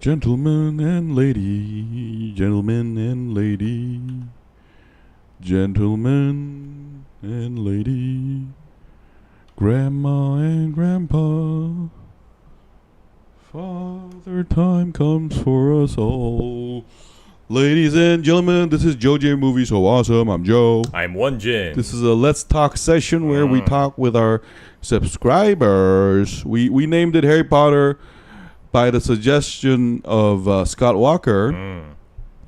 Gentlemen and lady, gentlemen and lady, gentlemen and lady, grandma and grandpa, Father time comes for us all. Ladies and gentlemen, this is JoeJinMovieSoAwesome. I'm Joe. I'm Won-Jin. This is a Let's Talk session where we talk with our subscribers. We named it Harry Potter by the suggestion of Scott Walker.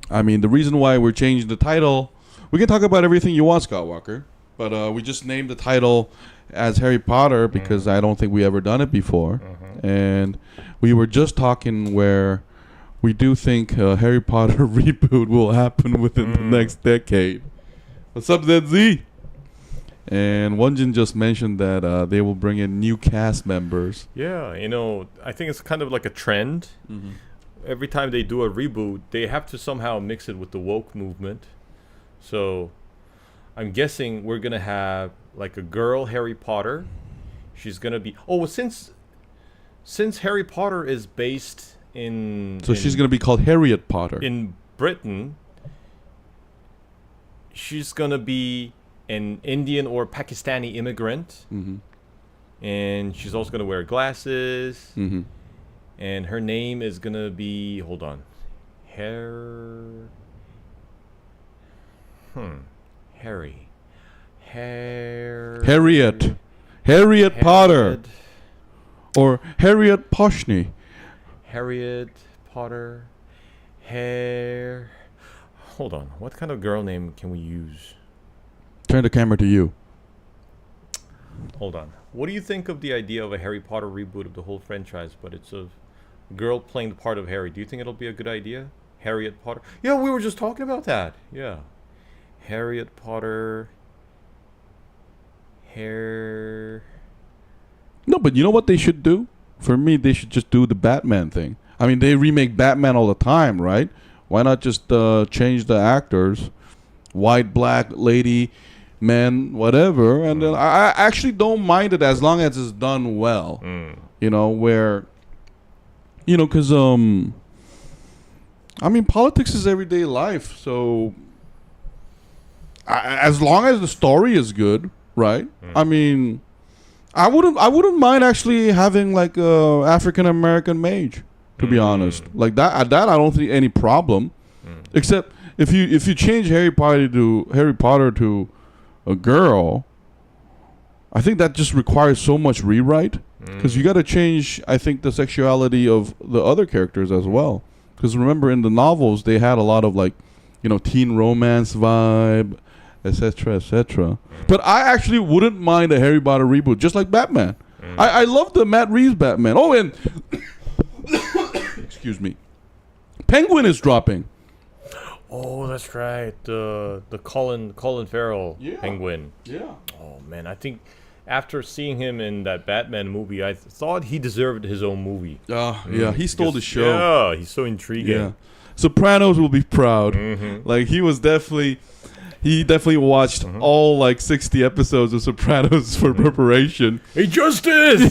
I mean, the reason why we're changing the title, we can talk about everything you want, Scott Walker, but we just named the title as Harry Potter because I don't think we ever done it before. And we were just talking where we do think Harry Potter reboot will happen within the next decade. What's up, ZZ? And Won-Jin just mentioned that they will bring in new cast members. Yeah, you know, I think it's kind of like a trend. Every time they do a reboot, they have to somehow mix it with the woke movement. So I'm guessing we're going to have like a girl Harry Potter. She's going to be... Oh, well, since Harry Potter is based in... So she's going to be called Harriet Potter. In Britain, she's going to be an Indian or Pakistani immigrant. And she's also going to wear glasses. And her name is going to be... Hold on. Harriet Potter. Or Harriet Poshney. Harriet Potter. Hold on. What kind of girl name can we use? Turn the camera to you. Hold on. What do you think of the idea of a Harry Potter reboot of the whole franchise, but it's a girl playing the part of Harry? Do you think it'll be a good idea? Harriet Potter? Yeah, we were just talking about that. Yeah. Harriet Potter. No, but you know what they should do? For me, they should just do the Batman thing. I mean, they remake Batman all the time, right? Why not just change the actors? White, black, lady, man, whatever. And then I actually don't mind it as long as it's done well. You know, where... You know, because... I mean, politics is everyday life, so... as long as the story is good, right? I mean... I wouldn't mind actually having like a African American mage, to be honest. Like that I don't see any problem. Except if you change Harry Potter to a girl, I think that just requires so much rewrite because you got to change, I think, the sexuality of the other characters as well. Because remember, in the novels they had a lot of like, you know, teen romance vibe, etc., etc. But I actually wouldn't mind a Harry Potter reboot, just like Batman. I love the Matt Reeves Batman. Oh, and excuse me, Penguin is dropping. Oh, that's right. The Colin Farrell Penguin. Yeah. Oh man, I think after seeing him in that Batman movie, I thought he deserved his own movie. Yeah, he stole the show. Yeah, he's so intriguing. Yeah. Sopranos will be proud. Like he definitely watched all like 60 episodes of Sopranos for preparation. Hey, Justice! You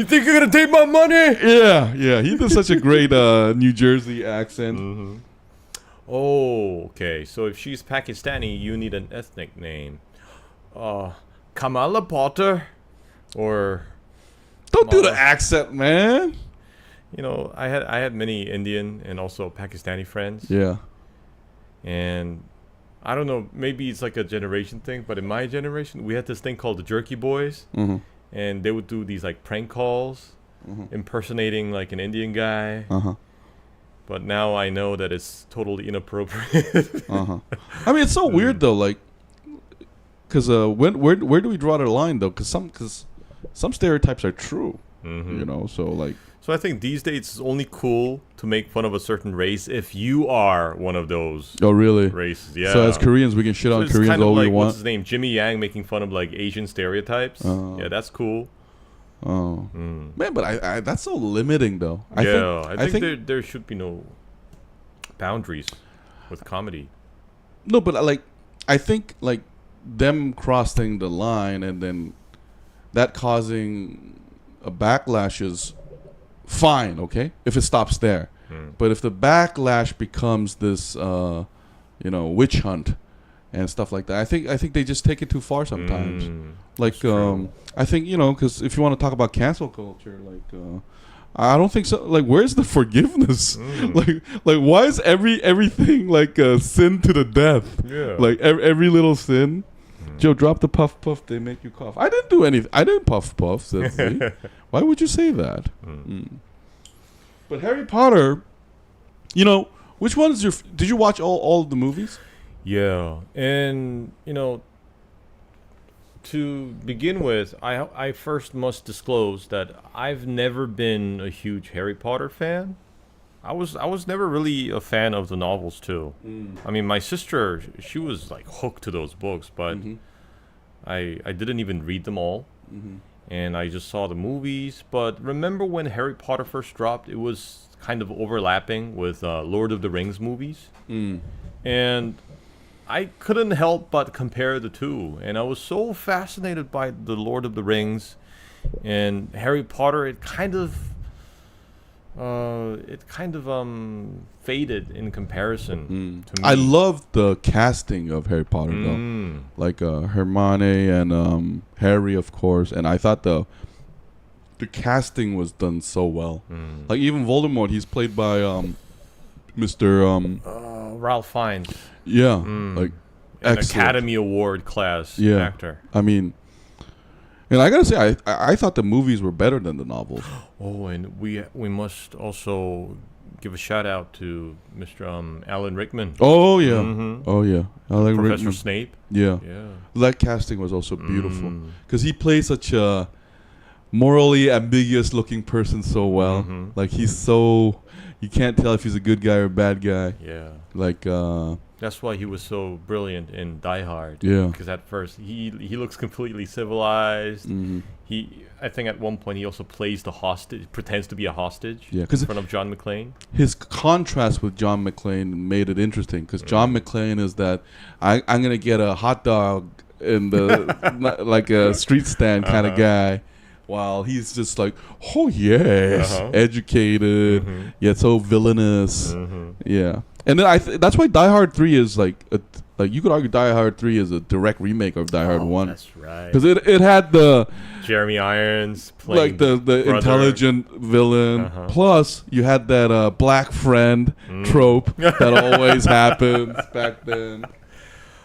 think you're gonna take my money? Yeah. He does such a great New Jersey accent. Oh, okay. So if she's Pakistani, you need an ethnic name. Kamala Potter, or don't do the accent, man. You know, I had many Indian and also Pakistani friends. Yeah. And I don't know, maybe it's like a generation thing, but in my generation, we had this thing called the Jerky Boys. And they would do these like prank calls, impersonating like an Indian guy. But now I know that it's totally inappropriate. I mean, it's so weird though, like, because where do we draw the line though? Because some stereotypes are true, you know. So like. So I think these days it's only cool to make fun of a certain race if you are one of those. Oh, really? Races, yeah. So as Koreans, we can shit on Koreans all we want. What's his name? Jimmy Yang making fun of like Asian stereotypes. Yeah, that's cool. Man, but I that's so limiting though. I think there should be no boundaries with comedy. No, but like I think like them crossing the line and then that causing a backlash is fine, okay, if it stops there. But if the backlash becomes this, witch hunt and stuff like that, I think they just take it too far sometimes. Like, I think, because if you want to talk about cancel culture, like, I don't think so. Like, where's the forgiveness? Like, why is everything like sin to the death? Yeah. Like every little sin. Joe, drop the puff puff. They make you cough. I didn't do anything. I didn't puff puff. Says he. Why would you say that? But Harry Potter, which one is your? Did you watch all of the movies? Yeah, and to begin with, I first must disclose that I've never been a huge Harry Potter fan. I was never really a fan of the novels too. I mean, my sister, she was like hooked to those books, but I didn't even read them all. And I just saw the movies. But remember when Harry Potter first dropped, it was kind of overlapping with Lord of the Rings movies. And I couldn't help but compare the two. And I was so fascinated by the Lord of the Rings and Harry Potter. It kind of faded in comparison to me. I love the casting of Harry Potter though, like Hermione and Harry, of course, and I thought the casting was done so well. Like even Voldemort, he's played by Mr. Ralph Fiennes. Yeah, like an Academy Award class actor. I mean. And I gotta say, I thought the movies were better than the novels. Oh, and we must also give a shout out to Mr. Alan Rickman. Oh yeah, oh yeah, Alan Professor Rickman. Snape. Yeah, that casting was also beautiful because he plays such a morally ambiguous looking person so well. Like he's so you can't tell if he's a good guy or a bad guy. Yeah, like that's why he was so brilliant in Die Hard. Yeah. Because at first he looks completely civilized. I think at one point he also plays the hostage, pretends to be a hostage. Yeah, in front of John McClane. His contrast with John McClane made it interesting because John McClane is that I'm gonna get a hot dog in the like a street stand kind of guy. While he's just like, oh yes, educated, yet so villainous. Yeah. And then that's why Die Hard 3 is like you could argue Die Hard 3 is a direct remake of Die Hard 1. That's right. Because it had the Jeremy Irons playing like the intelligent villain. Plus you had that black friend trope that always happens back then.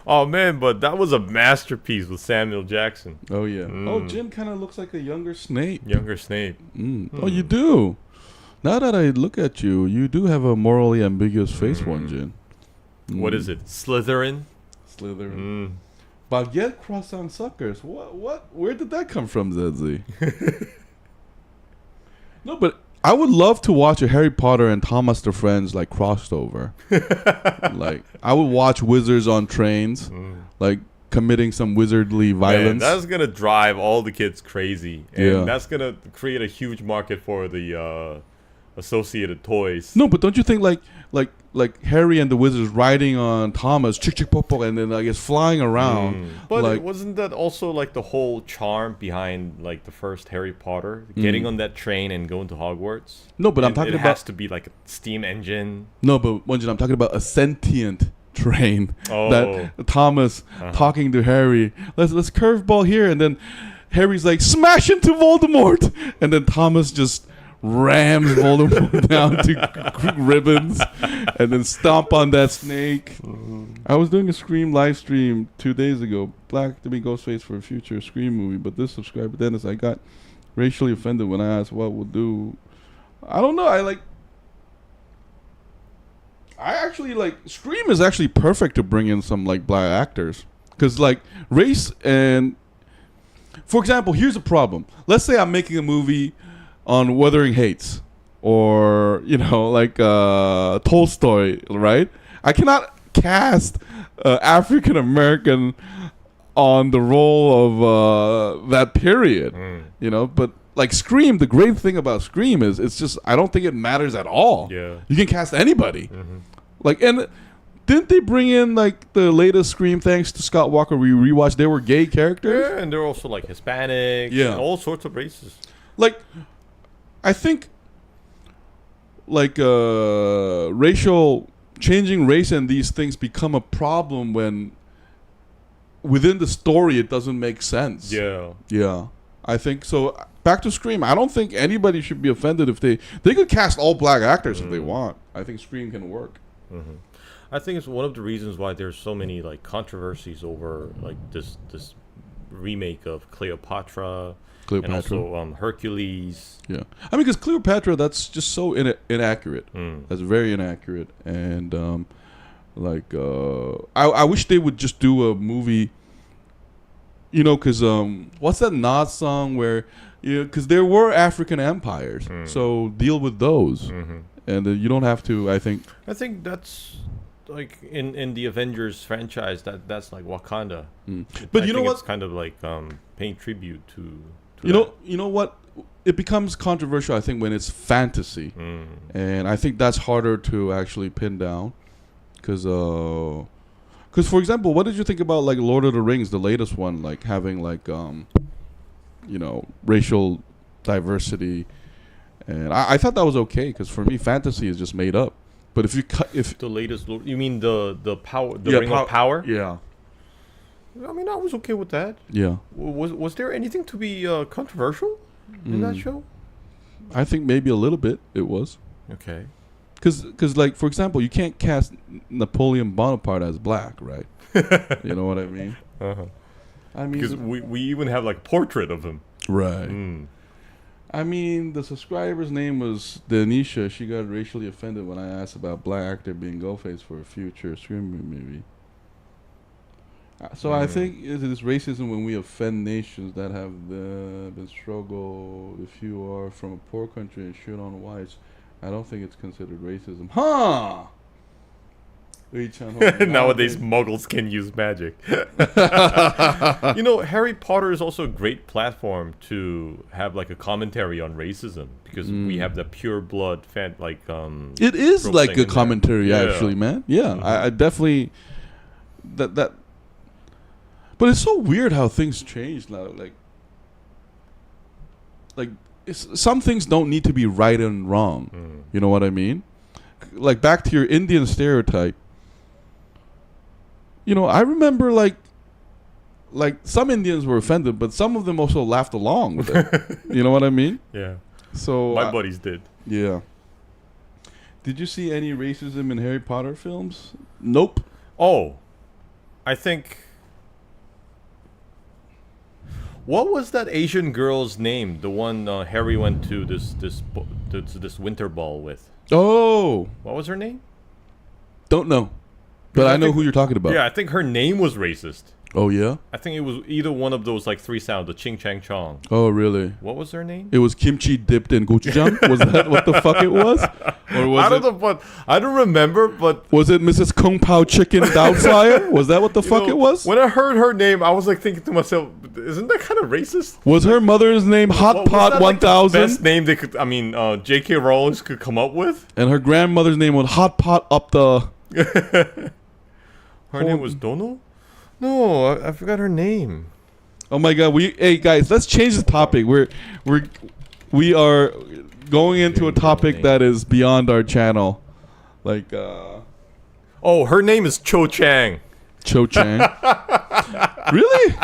Oh man, but that was a masterpiece with Samuel Jackson. Oh yeah. Oh, Jin kind of looks like a younger Snape. Oh, you do. Now that I look at you, you do have a morally ambiguous face, Won-Jin. What is it? Slytherin? Baguette croissant suckers. What? Where did that come from, ZZ? No, but I would love to watch a Harry Potter and Thomas the Friends like crossed over. Like I would watch wizards on trains, like committing some wizardly violence. Man, that's gonna drive all the kids crazy, and that's gonna create a huge market for the associated toys. No, but don't you think like Harry and the wizards riding on Thomas, chick chick pop pop, and then I guess flying around. But like, wasn't that also like the whole charm behind like the first Harry Potter, getting on that train and going to Hogwarts? No, but I'm talking about it has to be like a steam engine. No, but Won-Jin, I'm talking about a sentient train that Thomas talking to Harry. Let's curveball here, and then Harry's like smash into Voldemort, and then Thomas just rams Voldemort down to ribbons and then stomp on that snake. I was doing a Scream live stream 2 days ago. Black to be Ghostface for a future Scream movie, but this subscriber Dennis, I got racially offended when I asked what we'll do. I don't know. I actually like Scream is actually perfect to bring in some like black actors because like race and for example, here's a problem. Let's say I'm making a movie on Wuthering Heights or like Tolstoy, right? I cannot cast African American on the role of that period, but like Scream, the great thing about Scream is it's just I don't think it matters at all. Yeah, you can cast anybody. Like, and didn't they bring in like the latest Scream thanks to Scott Walker? We rewatched. They were gay characters. Yeah, and they're also like Hispanic. Yeah, and all sorts of races. like, I think, like, changing race and these things become a problem when within the story it doesn't make sense. Yeah. I think so. Back to Scream. I don't think anybody should be offended if they could cast all black actors if they want. I think Scream can work. Mm-hmm. I think it's one of the reasons why there's so many like controversies over like this remake of Cleopatra. And also Hercules. Yeah, I mean, because Cleopatra, that's just so inaccurate. That's very inaccurate, and I wish they would just do a movie. You know, because what's that Nas song where, because there were African empires, so deal with those, and you don't have to. I think that's like in the Avengers franchise. That's like Wakanda. But you know what? It's kind of like paying tribute to. You know what? It becomes controversial, I think, when it's fantasy, and I think that's harder to actually pin down, because for example, what did you think about like Lord of the Rings, the latest one, like having like racial diversity, and I thought that was okay, because for me, fantasy is just made up. But if the latest, you mean the power, Ring of Power? Yeah. I mean, I was okay with that. Yeah. Was there anything to be controversial in that show? I think maybe a little bit it was. Okay. Because like, for example, you can't cast Napoleon Bonaparte as black, right? You know what I mean? Uh-huh. I mean, because we even have like portrait of him. Right. I mean, the subscriber's name was Denisha. She got racially offended when I asked about black actor being Ghostface for a future Scream movie. So I think it is racism when we offend nations that have been struggled. If you are from a poor country and shoot on whites, I don't think it's considered racism. Huh? Nowadays, Muggles can use magic. Harry Potter is also a great platform to have like a commentary on racism, because we have the pure blood fan like. It is like a commentary, actually, man. Yeah, I definitely that. But it's so weird how things change now. Like some things don't need to be right and wrong. You know what I mean? Like, back to your Indian stereotype. I remember like some Indians were offended, but some of them also laughed along with it. You know what I mean? Yeah. So my buddies did. Yeah. Did you see any racism in Harry Potter films? Nope. Oh, I think. What was that Asian girl's name? The one Harry went to this winter ball with. Oh. What was her name? Don't know. But I know who you're talking about. Yeah, I think her name was racist. Oh, yeah? I think it was either one of those like three sounds, the Ching Chang Chong. Oh, really? What was her name? It was kimchi dipped in gochujang? Was that what the fuck it was? Or was I don't know, but I don't remember, but... Was it Mrs. Kung Pao Chicken Doubtfire? Was that what the fuck it was? When I heard her name, I was like thinking to myself, isn't that kind of racist? Was her mother's name Hot Pot 1000? Like the best name they could, J.K. Rowling could come up with? And her grandmother's name was Hot Pot up the... Her name was Dono? No, I forgot her name. Oh my god! Hey guys, let's change the topic. We are going into a topic that is beyond our channel. Like, oh, her name is Cho Chang. Cho Chang. Really?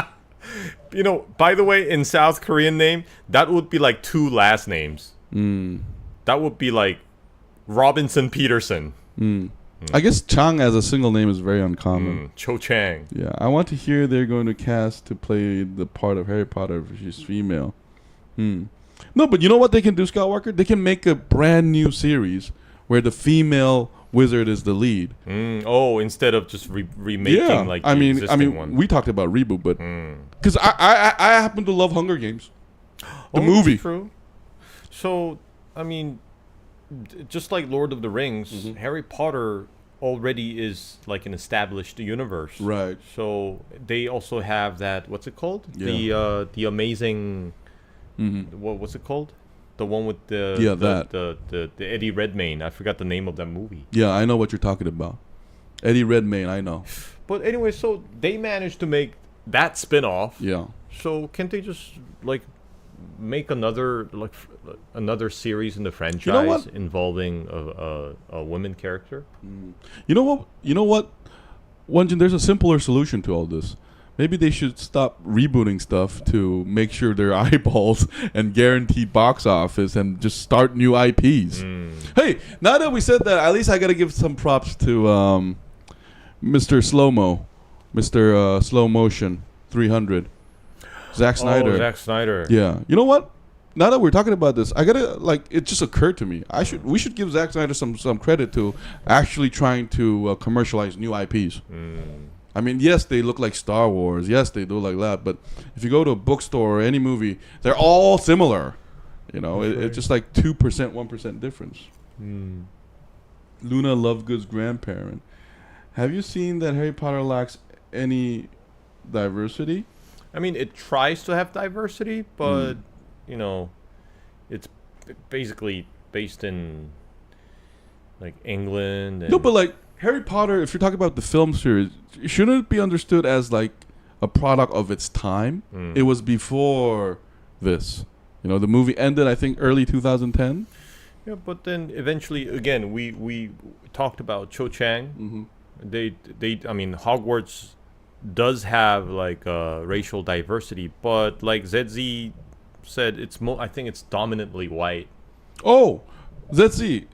By the way, in South Korean name, that would be like two last names. That would be like Robinson Peterson. I guess Chang as a single name is very uncommon. Cho Chang. Yeah, I want to hear they're going to cast to play the part of Harry Potter if she's female. No, but you know what they can do, Scott Walker? They can make a brand new series where the female wizard is the lead. Oh, instead of just remaking like the existing one. We talked about Reboot, but because I happen to love Hunger Games, the movie. True. So, just like Lord of the Rings, Harry Potter already is like an established universe. Right. So they also have that, what's it called? Yeah. The amazing what's it called? The one with the Eddie Redmayne. I forgot the name of that movie. Yeah, I know what you're talking about. Eddie Redmayne, I know. But anyway, so they managed to make that spin-off. Yeah. So can't they just like make another another series in the franchise involving a women character. You know what? Won-Jin, there's a simpler solution to all this. Maybe they should stop rebooting stuff to make sure their eyeballs and guaranteed box office and just start new IPs. Hey, now that we said that, at least I got to give some props to Mr. Slow-Mo, Mr. Slow Motion 300. Zack Snyder. Oh, Zack Snyder. Yeah. You know what? Now that we're talking about this, I gotta it just occurred to me. We should give Zack Snyder some credit to actually trying to commercialize new IPs. I mean, yes, they look like Star Wars. Yes, they do like that. But if you go to a bookstore or any movie, they're all similar. You know, it's just like 2%, 1% difference. Luna Lovegood's grandparent. Have you seen that Harry Potter lacks any diversity? I mean, it tries to have diversity, but you know, it's basically based in like England. And no, but like Harry Potter, if you're talking about the film series, shouldn't it be understood as like a product of its time? It was before this. You know, the movie ended, I think, early 2010. Yeah, but then eventually, again, we talked about Cho Chang. They I mean, Hogwarts does have like racial diversity, but like ZZ said, I think it's dominantly white. Oh, ZZ.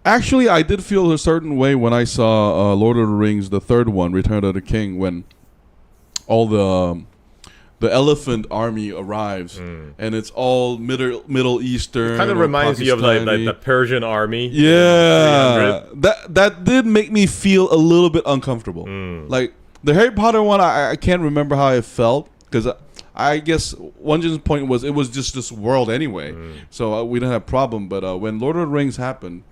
Actually, I did feel a certain way when I saw Lord of the Rings, the third one, Return of the King, when all the elephant army arrives, and it's all Middle Eastern. It kind of reminds you of like the Persian Army. Yeah, that did make me feel a little bit uncomfortable. Like the Harry Potter one, I can't remember how I felt because I guess Won-Jin's point was it was just this world anyway, so we didn't have a problem. But when Lord of the Rings happened,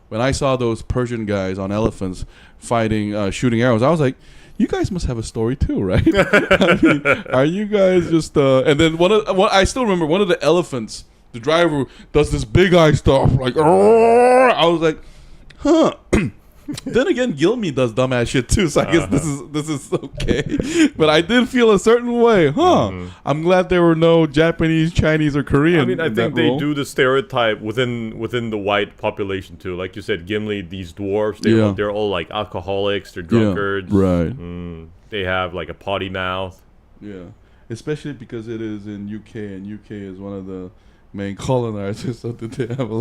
when I saw those Persian guys on elephants fighting, shooting arrows, I was like, you guys must have a story too, right? I mean, are you guys just... and then I still remember one of the elephants, the driver does this big eye stuff, like, I was like, huh. Then again, Gilmy does dumbass shit too, so I guess this is okay. But I did feel a certain way, huh? I'm glad there were no Japanese, Chinese, or Korean. I mean, I think they do the stereotype within the white population too. Like you said, Gimli, these dwarves, they're all like alcoholics, they're drunkards. Yeah, right. They have like a potty mouth. Yeah, especially because it is in UK, and UK is one of the main colonizers, so they did have a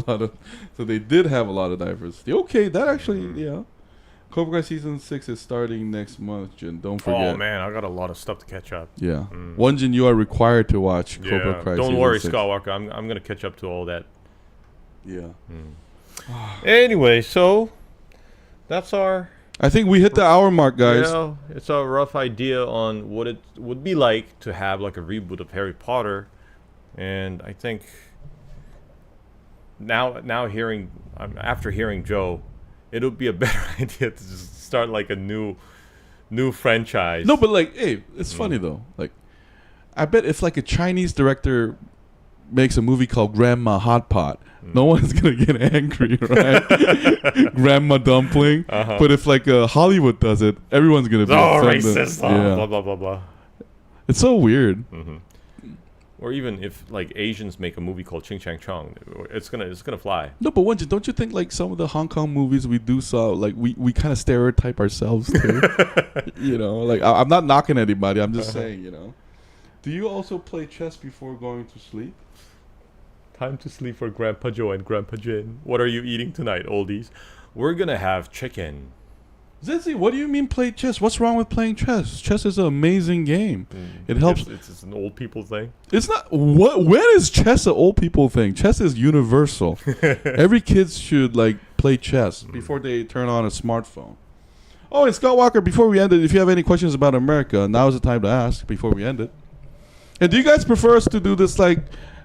lot of diversity. Okay, that actually, yeah. Cobra Kai season 6 is starting next month, Jin. Don't forget. Oh man, I got a lot of stuff to catch up. Yeah, Won-Jin, you are required to watch Cobra Kai. Don't worry, Scott Walker. I'm gonna catch up to all that. Yeah. Anyway, so that's our. I think we hit the hour mark, guys. Yeah, it's a rough idea on what it would be like to have like a reboot of Harry Potter. And I think now after hearing Joe, it would be a better idea to just start like a new franchise. No, but like, hey, it's funny though. Like, I bet if like a Chinese director makes a movie called Grandma Hot Pot, no one's gonna get angry, right? Grandma Dumpling. But if like Hollywood does it, everyone's gonna be racist. Blah blah blah blah. It's so weird. Or even if like Asians make a movie called Ching Chang Chong, it's gonna fly. No, but don't you think like some of the Hong Kong movies we do saw, like we kind of stereotype ourselves too? You know, like I'm not knocking anybody. I'm just saying, you know. Do you also play chess before going to sleep? Time to sleep for Grandpa Joe and Grandpa Jin. What are you eating tonight, oldies? We're gonna have chicken. Zizi, what do you mean play chess? What's wrong with playing chess? Chess is an amazing game. It helps. It's an old people thing. It's not. When is chess an old people thing? Chess is universal. Every kid should like play chess before they turn on a smartphone. Oh, and Scott Walker, before we end it, if you have any questions about America, now is the time to ask before we end it. And do you guys prefer us to do this like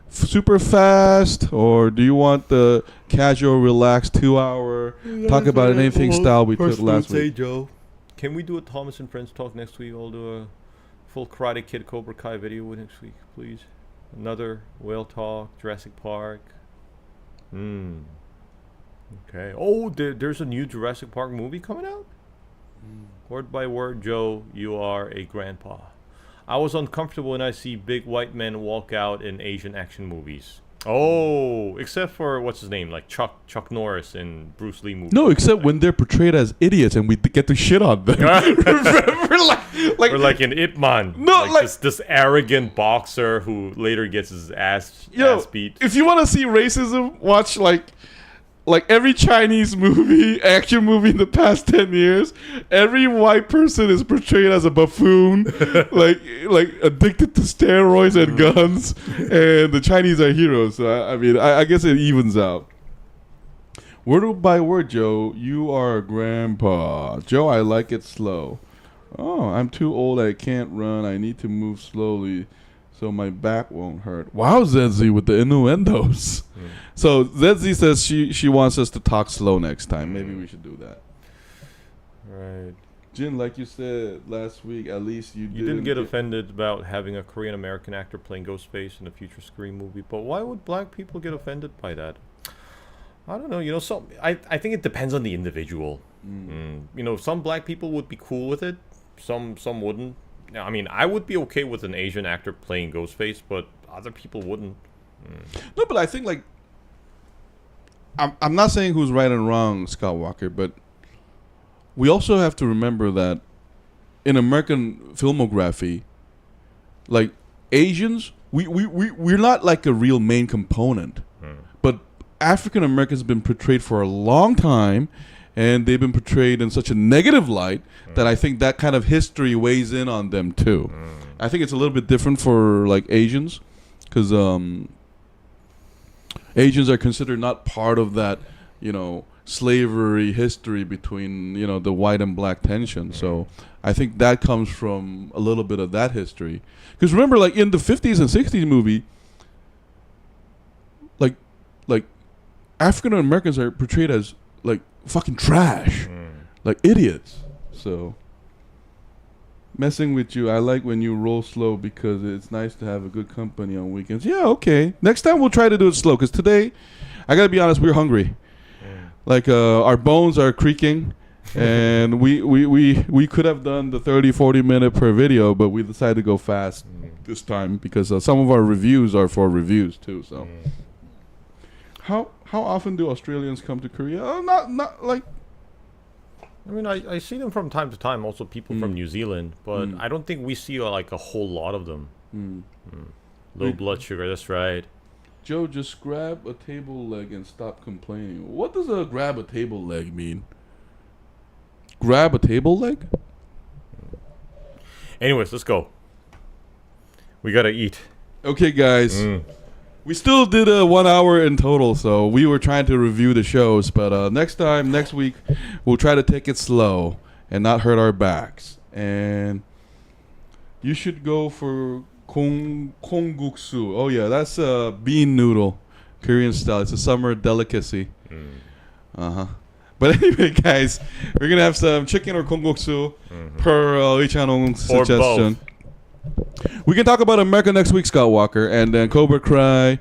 super fast, or do you want the casual, relaxed 2-hour talk about anything style we took last week? Joe, can we do a Thomas and Friends talk next week? I'll do a full Karate Kid Cobra Kai video next week, please. Another whale talk, Jurassic Park. Okay. Oh, there's a new Jurassic Park movie coming out. Word by word, Joe, you are a grandpa. I was uncomfortable when I see big white men walk out in Asian action movies. Oh, except for what's his name, like Chuck Norris in Bruce Lee movies. No, except when they're portrayed as idiots and we get to shit on them. Remember, or like in Ip Man. No, like this arrogant boxer who later gets his ass beat. If you want to see racism, watch like every Chinese movie, action movie in the past 10 years, every white person is portrayed as a buffoon, like addicted to steroids and guns, and the Chinese are heroes. So I guess it evens out. Word by word, Joe, you are a grandpa. Joe, I like it slow. Oh, I'm too old. I can't run. I need to move slowly so my back won't hurt. Wow, Zenzi with the innuendos. So Zenzi says she wants us to talk slow next time. Maybe we should do that. Right. Jin, like you said last week, at least you didn't get offended about having a Korean American actor playing Ghostface in a future Scream movie. But why would black people get offended by that? I don't know. You know, I think it depends on the individual. You know, some black people would be cool with it. Some wouldn't. I mean, I would be okay with an Asian actor playing Ghostface, but other people wouldn't. No, but I think, like, I'm not saying who's right and wrong, Scott Walker, but we also have to remember that in American filmography, like, Asians, we're not like a real main component. But African Americans have been portrayed for a long time, and they've been portrayed in such a negative light that I think that kind of history weighs in on them too. I think it's a little bit different for like Asians, because Asians are considered not part of that, you know, slavery history between, you know, the white and black tension. So I think that comes from a little bit of that history. Because remember, like in the 50s and 60s movie, like African Americans are portrayed as like fucking trash, like idiots. So messing with you, I like when you roll slow because it's nice to have a good company on weekends. Yeah, okay. Next time we'll try to do it slow, because today, I gotta be honest, we're hungry. Like our bones are creaking, and we could have done the 30-40 minute per video, but we decided to go fast this time because some of our reviews are for reviews too. So how often do Australians come to Korea? Not like. I mean, I see them from time to time. Also, people from New Zealand, but I don't think we see like a whole lot of them. Low blood sugar. That's right. Joe, just grab a table leg and stop complaining. What does a grab a table leg mean? Grab a table leg? Anyways, let's go. We gotta eat. Okay, guys. We still did 1 hour in total, so we were trying to review the shows. But next week, we'll try to take it slow and not hurt our backs. And you should go for kongguksu. Oh, yeah, that's a bean noodle, Korean style. It's a summer delicacy. But anyway, guys, we're going to have some chicken or kongguksu per Lee Chanong's suggestion. Both. We can talk about America next week, Scott Walker, and then Cobra Kai,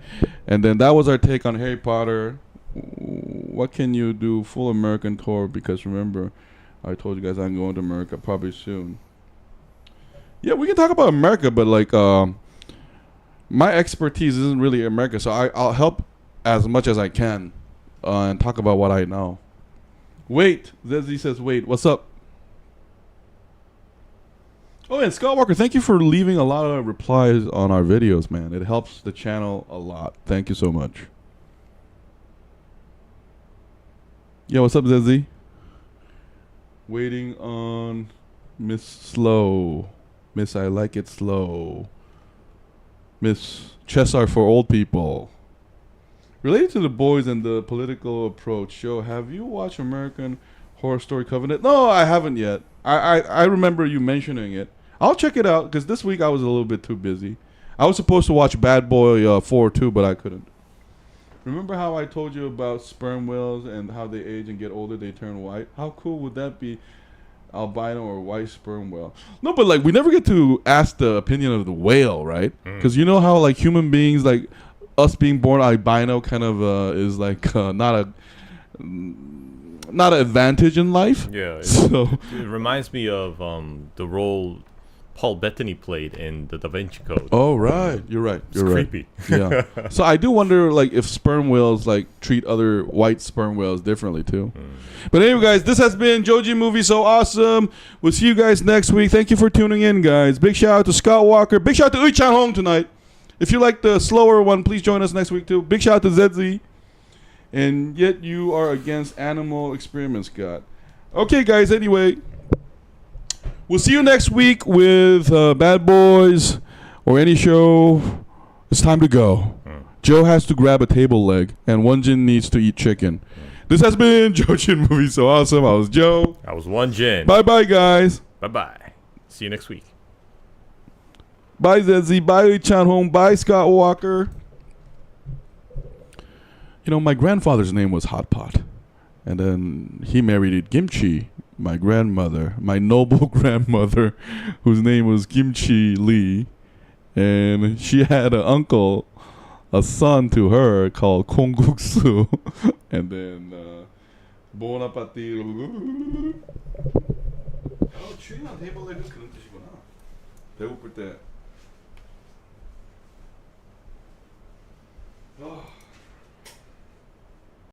and then that was our take on Harry Potter. What can you do? Full American tour, because remember, I told you guys I'm going to America probably soon. Yeah, we can talk about America, but like my expertise isn't really America, so I'll help as much as I can and talk about what I know. Wait, Zezzy says, wait, what's up? Oh, and Scott Walker, thank you for leaving a lot of replies on our videos, man. It helps the channel a lot. Thank you so much. Yeah, what's up, Zezzy? Waiting on Miss Slow. Miss I Like It Slow. Miss Chess Are for Old People. Related to the boys and the political approach, show, have you watched American Horror Story Covenant? No, I haven't yet. I remember you mentioning it. I'll check it out, because this week I was a little bit too busy. I was supposed to watch Bad Boy 4 too, but I couldn't. Remember how I told you about sperm whales and how they age and get older, they turn white? How cool would that be? Albino or white sperm whale? No, but like we never get to ask the opinion of the whale, right? Because you know how like human beings, like us being born albino kind of is like not an advantage in life. Yeah. So it reminds me of the role Paul Bettany played in the Da Vinci Code. Oh right, you're right. It's You're right. creepy. Yeah. So I do wonder, like, if sperm whales like treat other white sperm whales differently too. But anyway, guys, this has been JoeJin Movie So Awesome. We'll see you guys next week. Thank you for tuning in, guys. Big shout out to Scott Walker. Big shout out to Uy Chan Hong tonight. If you like the slower one, please join us next week too. Big shout out to ZZ. And yet you are against animal experiments, God. Okay, guys. Anyway. We'll see you next week with Bad Boys or any show. It's time to go. Joe has to grab a table leg, and Won-Jin needs to eat chicken. This has been JoeJin Movie So Awesome. I was Joe. I was Won-Jin. Bye-bye, guys. Bye-bye. See you next week. Bye, ZZ. Bye, Chan Hong. Bye, Scott Walker. You know, my grandfather's name was Hot Pot. And then he married Kimchi. My grandmother, my noble grandmother, whose name was Kimchi Lee, and she had an uncle, a son to her called Kongguksu, and then Bon Appetit. Oh, chewing on table leg is 그런 뜻이구나. 배고플 때.